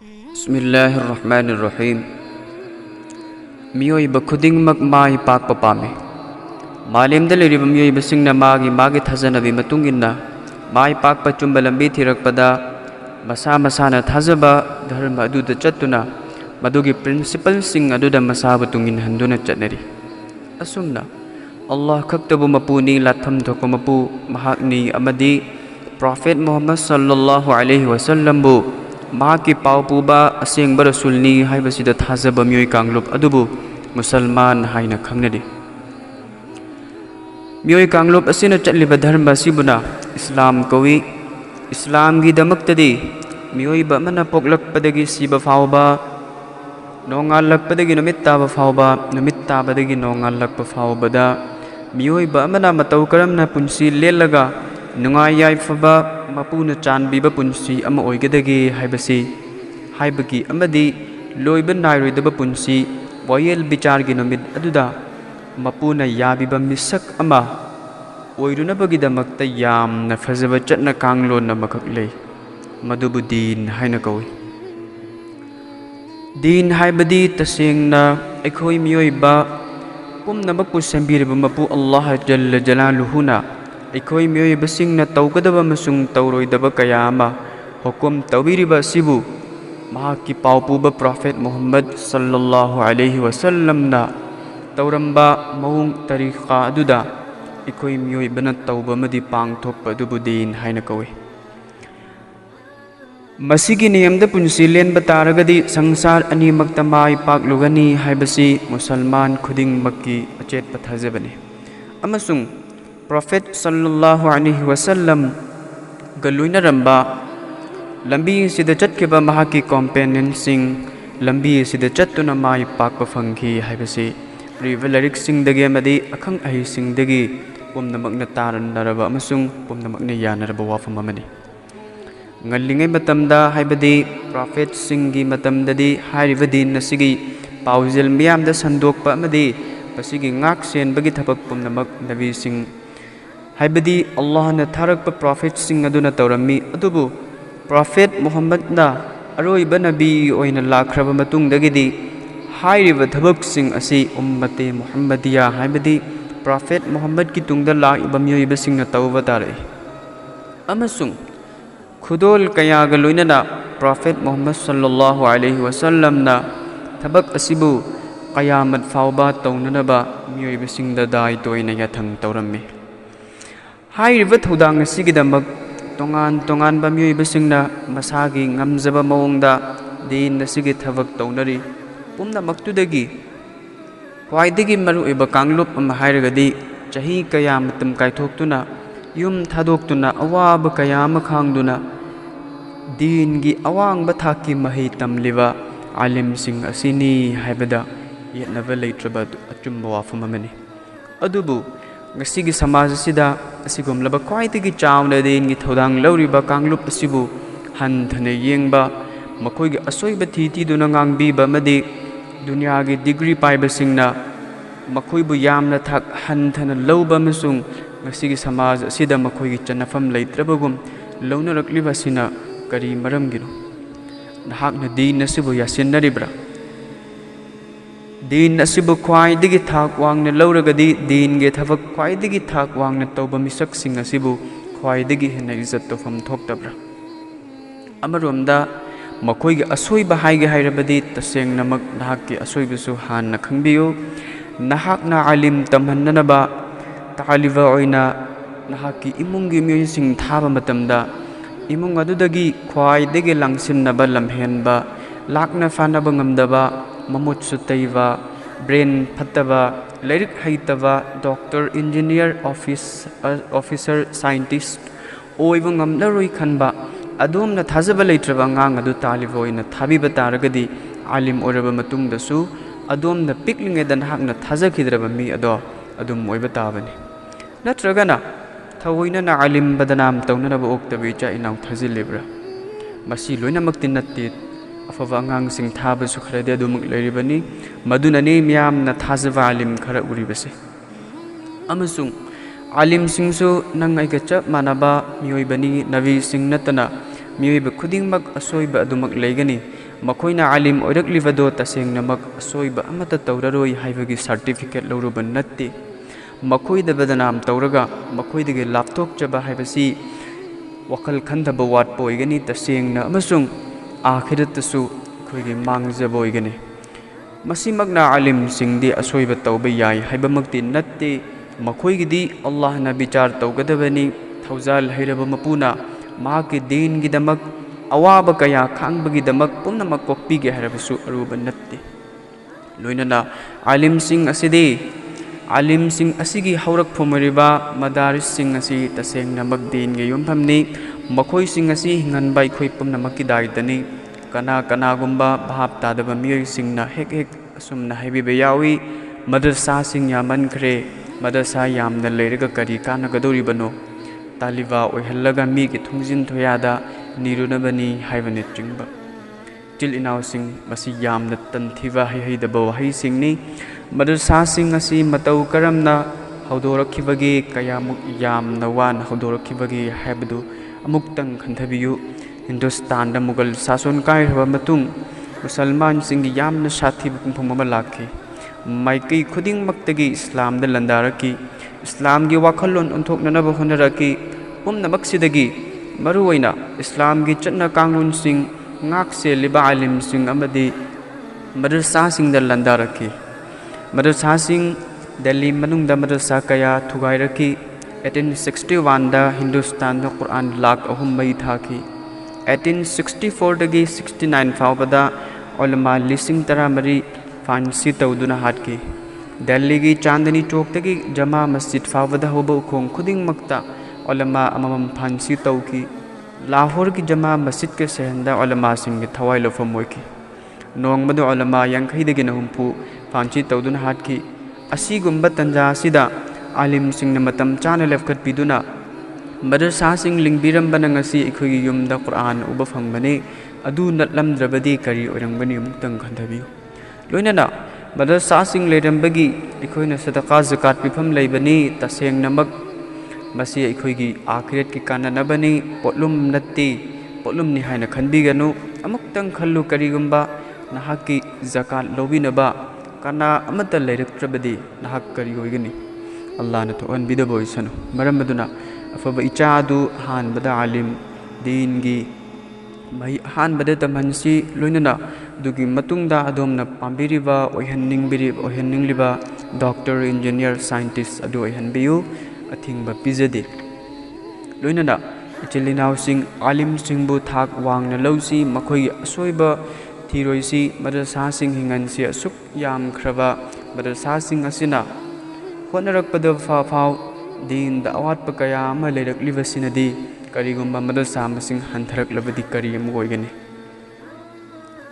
बिस्मिल्लाहिर्रहमानिर्रहीम। मियोइब खुदिंगमक mai-paakpa पामे मालेमदा लेरिबा मियोइबसिंगना मागी थाजनबी मतुंगिन्ना mai-paakpa चुंबा लंबी थिरकपदा मसा मसाना थाजबा धर्म अदुदा चत्तुना मदुगी प्रिंसिपल सिंग अदुदा मसाबु तुंगिन हंदुना चटनरी असुमना अल्लाह खक्तबु मपुनी लाथम थोको मपु महाकनी अमदी प्रॉफेट मोहम्मद सल्लल्लाहु अलैहि वसल्लमबु माकी पावपुबा असेंग रसूलनी हाइबसिदा थाजबा मियोइ कांगलुप अदुबु मुसलमान हाइना खंगनदि मियोइ कांगलुप असिना चटलिबा धर्म असिबुना इस्लाम कवी इस्लाम गी दमक्तदि मियोइबा मना पोक्लकपदगी सिबा फावबा नोंगालकपदगी नुमित ताबा फावबा नुमित ताबदगी नोंगालकपा फावबदा मियोइबा मना मतौ करमना पुंसी लेलगा नुंगाई याइफबा मपुना चानबीबा पुंसी अमा ओइगदगी हाइबगी अमदी लोइबा नाइरोइदबा पुंसी वयल बिचारगी नुमित अदुदा मपुना याबिबा मिसक अमा ओइरुनबगिदमक्ता यामना फजबा चटना कांगलोन अमखक लei मदुबु दीन हाइना कौइ दीन हाइबदी तसेंगना अखोइ मियोइबा पुमनमकपु सेंबिरबा मपु अल्लाह जल्ल जलालुहुना अखोइ मियोइबसिंगना तौगदबा मसुंग तौरोइदबा कया अमा हुकुम तौबिरिबा सिबु महाकी पावपुबा प्रॉफेट मोहम्मद सल्लल्लाहु अलैहि वसल्लमना तौरंबा मौंग तरीका अदुदा अखोइ मियोइबना तौबा मदि पांगथोकपा अदुबु दीन हाइना कौइ मसीगी नियमदा पुंसी लेनबा तारगदी संसार अनिमक्ता माई पाकलुगनी हाइबसी मुसलमान खुदिंगमक्की अचेतपा थाजबनी अमसुंग प्रॉफेट सल्लल्लाहु अलैहि वसल्लम गलुइनरंबा लंबी सिदा चटकेबा महाकी कॉम्पेनियनसिंग लंबी सिदा चत्तुना mai-paakpa फंगी हाइबसी रिव लरिक सिंगदगी अमदी अखंग अहि सिंगदगी पुमनमकना तारनरबा अमसुंग पुमनमकना यानरबा वाफम अमनी ngalingay matamda haibadi prophet singi matamdadi hairiba din nasigi paujil miyamda sandokpa amadi pasigi ngak senbagi thabak pumnamak nabi sing haibadi Allah na tharakpa prophet sing aduna tawrami adubu prophet Muhammad na aroiba nabi oina lakraba matungdagidi hairiba thabak sing asi ummate Muhammadiya haibadi prophet Muhammad ki tungda laiba miyoiba sing na tawba tarai amasung खुदोल कयागा लोइनना prophet Muhammad सल्लल्लाहु अलैहि वसल्लम ना थबक असिबु कयामत फावबा तौननबा मियोइबसिंगदा दाइ तोइना याथंग तौरम्मे हाइरिबा थौदांग असिगिदमक तोंगान तोंगानबा मियोइबसिंगना मसागी ngamjaba मवंगदा दीन असिगी थबक तौनरी पुमनमक्तुदगी ख्वाइदगी मरुइबा कांगलुप अमा हाइरगदी चही कयामतम काइथोक्तुना yum थादोक्तुना अवाब कयाम खांगदुना दीन की अवांग थाकी मही तमलिबा आलिम सिंह असिनी हाइबदा येनबा लेत्रबा अचुम्बा वाफम अमनी अदुबु ngasiगी समाज असिदा असिगुमलबा ख्वाइदगी चावना दीन की थौदांग लौरिबा कांगलुप असिबु हंथने येंगबा मखोइगी असोइबा थीतीदुना ngangbीबा मदि दुनियागी डिग्री पाइबसिंगना मखोइबु यामना थाक हंथना लौबा मसुंग ngasiगी समाज असिदा मखोइगी चनफम लेत्रबगुम लौनरक्लिबसिना करी मरमगिनो नहाकना दीन असिबु यासिन्नरिब्रा दीन असिबु ख्वाइदगी थाक वांगना लौरगदी दीन गे थबक ख्वाइदगी थाक वांगना तौबा मिसकसिंग असिबु ख्वाइदगी हेन्ना इज्जत तौफम थोक्तब्रा अमरोमदा मखोइगी असोइबा हाइगे हाइरबदी तसेंगनमक नहाककी असोइबसु हान्ना खंगबियु नहाकना आलिम तमहन्ननबा तालिबा ओइना नहाककी इमुंगी मियोइसिंग थाबा मतमदा इमुंग अदुदगी ख्वाइदगी लांगसिन्नबा लम्हेनबा लाकना फानबा ngamdaba ममुत्सु तैबा ब्रेन फत्तबा लाइरिक हैतबा डॉक्टर इंजीनियर ऑफिसर साइंटिस्ट ओइबा ngamlaroi खनबा अदोमना थाजबा लेत्रबा ngang अदु तालिबा ओइना थाबिबा तारगदी आलिम ओरबा मतुंगदसु अदोमना पिकलिंगेदा नहाकना थाजखिद्रबा मी अदो अदुम ओइबा ताबनी नत्रगना थवोइना आलिम बदनाम तौननबा ओक्तबा इचा इनाउ थाजिलेब्रा मसी लोइनमक्ति नत्ते अफबा अंगांगसिंग थाबसु खरदे अदुमक लेरिबनी मदुनने मियामना थाजबा आलिम खरा उरिबसे अमसुंग आलिम सिंगसु नंग आइगा चप मानबा मियोइबनी नबी सिंग नतना मियोइबा खुदिंगमक असोइबा अदुमक लेगनी मखोइना आलिम ओइरक्लिबदो तसेंगनमक असोइबा अमता तौररोइ हाइबगी सर्टिफिकेट लौरुबा नत्ते मखोइदा बदनाम तौरगा मखोइदगे लापथोकचबा हाइबसी वखल खंदबा वाटपा ओइगनी तसेंगना अमसुंग आखिरतसु अखोइगी मांगजबा ओइगनी मसिमगना आलिम सिंगदी असोइबा तौबा याइ हाइबमक्ति नत्ते मखोइगिदी अल्लाहना विचार तौगदबनी थौजाल हैरबा मपुना माके दीनगिदमक अवाबा कया खांगबगिदमक पुनमक कोक्पीगे हाइरबसु अरुबा नत्ते लोइनना आलिम सिंग असिदी आलिम सिंग असिगी हौरक फोमरिबा मदारिस सिंग असि तसेंगनमक दीनगे युमफमनी मखोइ सिंग असि हिंगनबा इखोइ पुनमकी दायित्वनी कना कनागुम्बा भाप तादबा मियोइ सिंगना हेक हेक असुमना हाइबिबा यावी मदरसा सिंग यामनख्रे मदरसा यामना लेरगा करी कानगदोरिबनो तालिबा ओइहल्लगा मीगे थुंजिन थोयादा निरुनबनी हाइबने चिंगबा चिल इनाव सिंग मसि यामना तंथिबा हाइहैदबा वहाइ सिंगनी मदरसा सिंग असि मतौ करमना हौदोरखिबगे कयामुक यामना वान हौदोरखिबगे हाइबदु अमुक्तंग खंथबियु हिंदुस्तान मुगल शासन कायरबा मतुंग मुसलमान सिंग यामना साथीब पुंफम अमा लाखि माइकई खुदिंगमक्तगी इस्लाम द लंदारकी इस्लाम की वाखलोन ओंथोकननब होनरकी पुमनमक्सिदगी मरुवैना इस्लाम की चटना कांगलोन सिंग ngakse liba alim sing amadi madrasa sing da landaraki madrasa sing Delhi manungda madrasa kaya thugairaki 1861 da Hindustan da Quran lak ahum mai thaki 1864 dagi 69 fawbada ulama lising taramari fansi tawduna hatki Delhi gi Chandani Chowk dagi Jama Masjid fawbada hobo khong khuding makta ulama amamam fansi tawki Lahore की जमा मस्जिद के सहंदा उलमा सिंह थवाई लोफम मोइकी नोंगमद उलमा यांखैदगी नहुंफु फांची तौदुन हाटकी असीगुंबा तंजा सिदा आलिम सिंह मतम चाना लेफकट पिदुना मदरसा सिंह लिंगबिरंबन ngasi इखोगी युमदा कुरान उबा फंगबने अदु नटलमद्रबदी करी ओरंगबनी मुक्तंग खंथबियु लोइनना मदरसा सिंह लेरंबगी इखोइना सदका ज़कात पिफम लेबनी तसेंग नमक मसी इखोइगी आखिरत की कान्नadabani पोटलुम नत्ती पोटलुम नि हाइना खनबिगनु अमुक्तंग खल्लु करिगुंबा नहाकी ज़कात लोबिनबा काना अमता लेरक्त्रबदी नहाक करी होइगनी अल्लाह न तो अनबिदबो इसनु मरमदुना अफबा इचादु हानबदा आलिम दीनगी मही हानबदा तमहनसी लोइनना दुगी मतुंगदा अदोमना पांबिरिबा ओइहन्निंगलिबा डॉक्टर इंजीनियर साइंटिस्ट अदु ओइहनबियु अथिंगबा पिजदे लोइनना इचिलिनाव सिंह आलिम सिंहबु थाक वांगना लौसी मखोई असोइबा थीरोइसी मदरसा सिंह हिंगनसी असुक यामख्रबा मदरसा सिंह असिना होनरकपद फाफाव दीन द अवाटप कया अमा लेरक्लिबसिनदी करिगुंबा मदरसा मसिंग हंथरकलबदी करी अमगोइगनी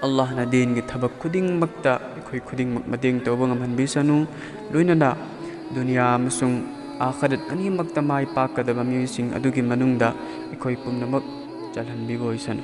अल्लाह ना दीन की थबक खुदिंग मक्ता इखोई खुदिंग मतेंग तौबा ngamhanbisanu लोइनना दुनिया अमसुंग आखरत अनिमक्ता mai-paakpa मियोइसिंग अदुगी मनुंगदा इखोई पुमनमक चलहनबिबो इसनु।